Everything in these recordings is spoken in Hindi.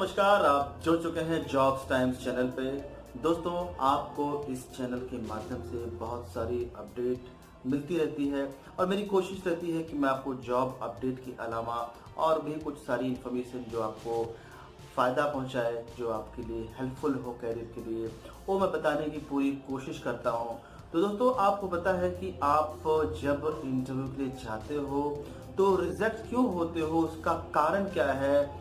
नमस्कार, आप जुड़ चुके हैं जॉब्स टाइम्स चैनल पे। दोस्तों, आपको इस चैनल के माध्यम से बहुत सारी अपडेट मिलती रहती है और मेरी कोशिश रहती है कि मैं आपको जॉब अपडेट के अलावा और भी कुछ सारी इन्फॉर्मेशन जो आपको फ़ायदा पहुंचाए, जो आपके लिए हेल्पफुल हो कैरियर के लिए, वो मैं बताने की पूरी कोशिश करता हूं। तो दोस्तों, आपको पता है कि आप जब इंटरव्यू के लिए जाते हो तो रिजेक्ट क्यों होते हो, उसका कारण क्या है।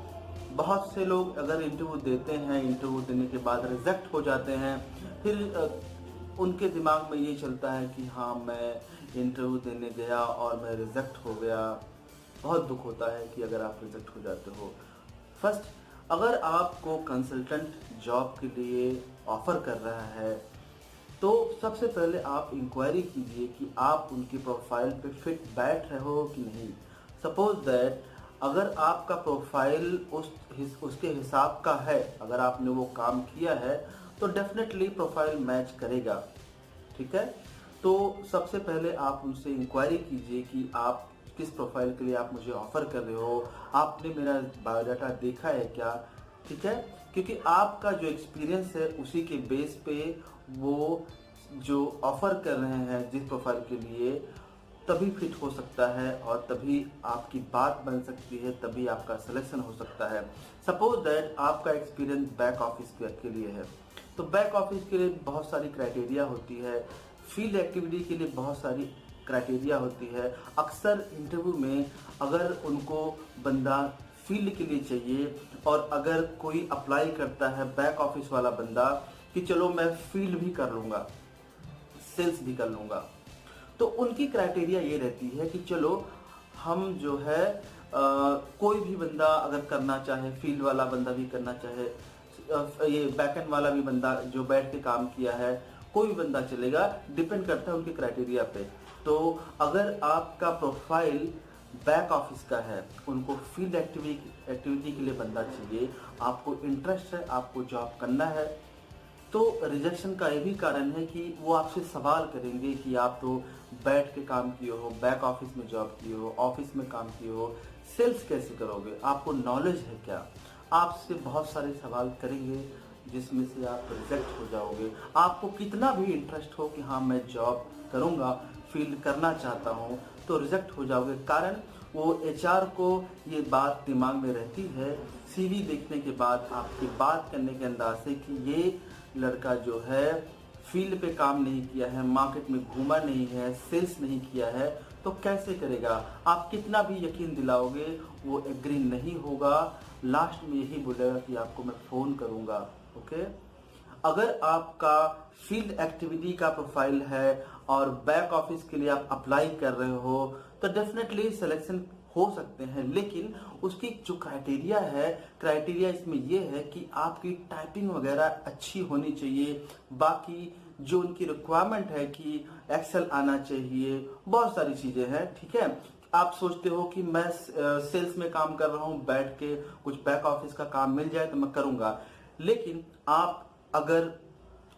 बहुत से लोग अगर इंटरव्यू देते हैं, इंटरव्यू देने के बाद रिजेक्ट हो जाते हैं, फिर उनके दिमाग में ये चलता है कि हाँ, मैं इंटरव्यू देने गया और मैं रिजेक्ट हो गया। बहुत दुख होता है कि अगर आप रिजेक्ट हो जाते हो। फर्स्ट, अगर आपको कंसल्टेंट जॉब के लिए ऑफर कर रहा है तो सबसे पहले आप इंक्वायरी कीजिए कि आप उनकी प्रोफाइल पे फिट बैठ रहे हो कि नहीं। सपोज दैट अगर आपका प्रोफाइल उसके हिसाब का है, अगर आपने वो काम किया है तो डेफिनेटली प्रोफाइल मैच करेगा। ठीक है, तो सबसे पहले आप उनसे इंक्वायरी कीजिए कि आप किस प्रोफाइल के लिए आप मुझे ऑफर कर रहे हो, आपने मेरा बायोडाटा देखा है क्या। ठीक है, क्योंकि आपका जो एक्सपीरियंस है उसी के बेस पे वो जो ऑफर कर रहे हैं जिस प्रोफाइल के लिए, तभी फिट हो सकता है और तभी आपकी बात बन सकती है, तभी आपका सिलेक्शन हो सकता है। सपोज दैट आपका एक्सपीरियंस बैक ऑफिस के लिए है, तो बैक ऑफिस के लिए बहुत सारी क्राइटेरिया होती है, फील्ड एक्टिविटी के लिए बहुत सारी क्राइटेरिया होती है। अक्सर इंटरव्यू में अगर उनको बंदा फील्ड के लिए चाहिए और अगर कोई अप्लाई करता है बैक ऑफिस वाला बंदा कि चलो मैं फील्ड भी कर लूँगा, सेल्स भी कर लूँगा, तो उनकी क्राइटेरिया ये रहती है कि चलो हम जो है कोई भी बंदा अगर करना चाहे, फील्ड वाला बंदा भी करना चाहे, ये बैकएंड वाला भी बंदा जो बैठ के काम किया है, कोई भी बंदा चलेगा, डिपेंड करता है उनके क्राइटेरिया पे। तो अगर आपका प्रोफाइल बैक ऑफिस का है, उनको फील्ड एक्टिविटी के लिए बंदा चाहिए, आपको इंटरेस्ट है, आपको जॉब करना है, तो रिजेक्शन का ये भी कारण है कि वो आपसे सवाल करेंगे कि आप तो बैठ के काम किए हो, बैक ऑफिस में जॉब किए हो, ऑफिस में काम किए हो, सेल्स कैसे करोगे, आपको नॉलेज है क्या। आपसे बहुत सारे सवाल करेंगे जिसमें से आप रिजेक्ट हो जाओगे। आपको कितना भी इंटरेस्ट हो कि हाँ मैं जॉब करूँगा, फील्ड करना चाहता हूँ, तो रिजेक्ट हो जाओगे। कारण वो एचआर को ये बात दिमाग में रहती है सीवी देखने के बाद, आपकी बात करने के अंदाज से, कि ये लड़का जो है फील्ड पे काम नहीं किया है, मार्केट में घूमा नहीं है, सेल्स नहीं किया है, तो कैसे करेगा। आप कितना भी यकीन दिलाओगे वो एग्री नहीं होगा, लास्ट में यही बोलेगा कि आपको मैं फोन करूंगा। ओके, अगर आपका फील्ड एक्टिविटी का प्रोफाइल है और बैक ऑफिस के लिए आप अप्लाई कर रहे हो तो डेफिनेटली सिलेक्शन हो सकते हैं, लेकिन उसकी जो क्राइटेरिया है, क्राइटेरिया इसमें यह है कि आपकी टाइपिंग वगैरह अच्छी होनी चाहिए। बाकी जो उनकी रिक्वायरमेंट है कि एक्सेल आना चाहिए, बहुत सारी चीजें हैं। ठीक है, आप सोचते हो कि मैं सेल्स में काम कर रहा हूं, बैठ के कुछ बैक ऑफिस का काम मिल जाए तो मैं करूंगा, लेकिन आप अगर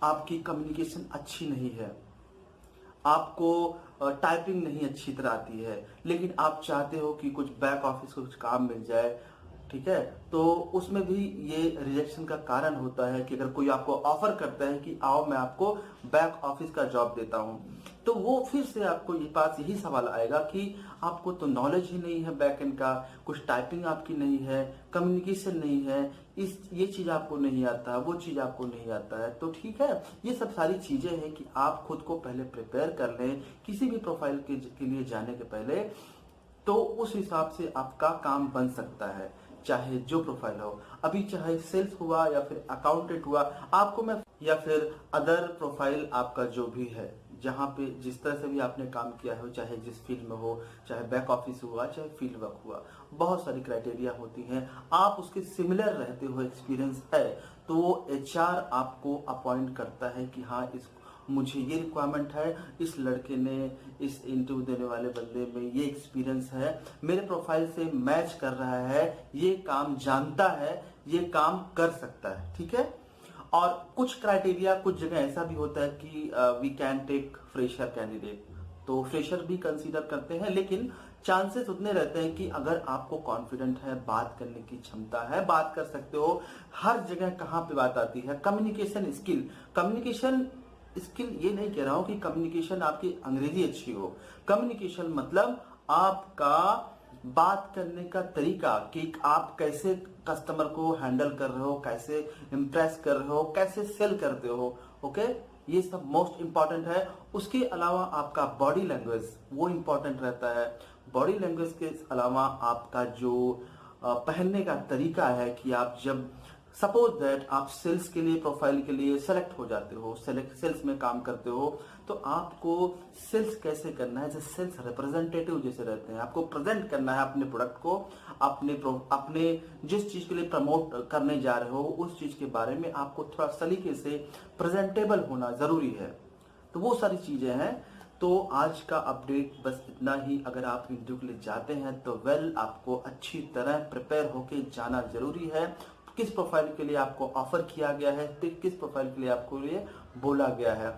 आपकी कम्युनिकेशन अच्छी नहीं है, आपको टाइपिंग नहीं अच्छी तरह आती है, लेकिन आप चाहते हो कि कुछ बैक ऑफिस को कुछ काम मिल जाए, ठीक है, तो उसमें भी ये रिजेक्शन का कारण होता है कि अगर कोई आपको ऑफर करता है कि आओ मैं आपको बैक ऑफिस का जॉब देता हूं, तो वो फिर से आपको ये पास यही सवाल आएगा कि आपको तो नॉलेज ही नहीं है बैकएंड का, कुछ टाइपिंग आपकी नहीं है, कम्युनिकेशन नहीं है, ये चीज आपको नहीं आता, वो चीज आपको नहीं आता है। तो ठीक है, ये सब सारी चीजें हैं कि आप खुद को पहले प्रिपेयर कर लें किसी भी प्रोफाइल के लिए जाने के पहले, तो उस हिसाब से आपका काम बन सकता है, चाहे जो प्रोफाइल हो। अभी चाहे सेल्स हुआ या फिर अकाउंटेंट हुआ, आपको मैं, या फिर अदर प्रोफाइल आपका जो भी है, जहाँ पे जिस तरह से भी आपने काम किया है, चाहे जिस फील्ड में हो, चाहे बैक ऑफिस हुआ, चाहे फील्ड वर्क हुआ, बहुत सारी क्राइटेरिया होती हैं। आप उसके सिमिलर रहते हो, एक्सपीरियंस है, तो वो एचआर आपको अपॉइंट करता है कि हाँ मुझे ये रिक्वायरमेंट है, इस लड़के ने, इस इंटरव्यू देने वाले बंदे में ये एक्सपीरियंस है, मेरे प्रोफाइल से मैच कर रहा है, ये काम जानता है, ये काम कर सकता है। ठीक है, और कुछ क्राइटेरिया कुछ जगह ऐसा भी होता है कि we can take fresher candidate, तो फ्रेशर भी कंसीडर करते हैं, लेकिन चांसेस उतने रहते हैं कि अगर आपको कॉन्फिडेंट है, बात करने की क्षमता है, बात कर सकते हो। हर जगह कहाँ पे बात आती है? Communication skill. कम्युनिकेशन स्किल ये नहीं कह रहा हूं कि कम्युनिकेशन आपकी अंग्रेजी अच्छी हो। कम्युनिकेशन मतलब आपका बात करने का तरीका, कि आप कैसे कस्टमर को हैंडल कर रहे हो, कैसे इंप्रेस कर रहे हो, कैसे सेल करते हो। ओके, ये सब मोस्ट इंपॉर्टेंट है। उसके अलावा आपका बॉडी लैंग्वेज वो इंपॉर्टेंट रहता है। बॉडी लैंग्वेज के अलावा आपका जो पहनने का तरीका है, कि आप जब सपोज दैट आप सेल्स के लिए, प्रोफाइल के लिए सेलेक्ट हो जाते हो, सेल्स में काम करते हो, तो आपको सेल्स कैसे करना है, जैसे सेल्स रिप्रेजेंटेटिव जैसे रहते हैं, आपको प्रेजेंट करना है अपने प्रोडक्ट को, अपने जिस चीज के लिए प्रमोट करने जा रहे हो उस चीज के बारे में आपको थोड़ा सलीके से प्रेजेंटेबल होना जरूरी है। तो वो सारी चीजें हैं। तो आज का अपडेट बस इतना ही। अगर आप इंटरव्यू के लिए जाते हैं तो आपको अच्छी तरह प्रिपेयर होके जाना जरूरी है। किस प्रोफाइल के लिए आपको ऑफर किया गया है, किस प्रोफाइल के लिए आपको ये बोला गया है।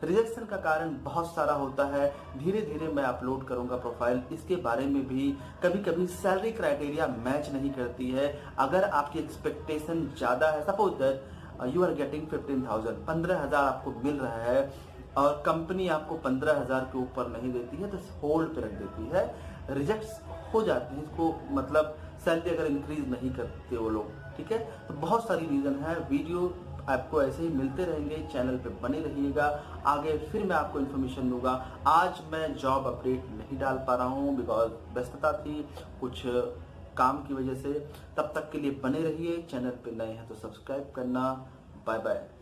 रिजेक्शन का कारण बहुत सारा होता है, धीरे धीरे मैं अपलोड करूंगा प्रोफाइल, इसके बारे में भी। कभी कभी सैलरी क्राइटेरिया मैच नहीं करती है। अगर आपकी एक्सपेक्टेशन ज्यादा है, suppose that you are getting 15,000, 15,000 आपको मिल रहा है और कंपनी आपको 15,000 के ऊपर नहीं देती है, तो होल्ड पे रख देती है, रिजेक्ट हो जाते हैं। इसको मतलब सैलरी अगर इंक्रीज नहीं करते वो लोग, ठीक है। तो बहुत सारी रीजन है। वीडियो आपको ऐसे ही मिलते रहेंगे, चैनल पे बने रहिएगा। आगे फिर मैं आपको इन्फॉर्मेशन दूंगा। आज मैं जॉब अपडेट नहीं डाल पा रहा हूँ बिकॉज व्यस्तता थी कुछ काम की वजह से। तब तक के लिए बने रहिए। चैनल पे नए हैं तो सब्सक्राइब करना। Bye bye.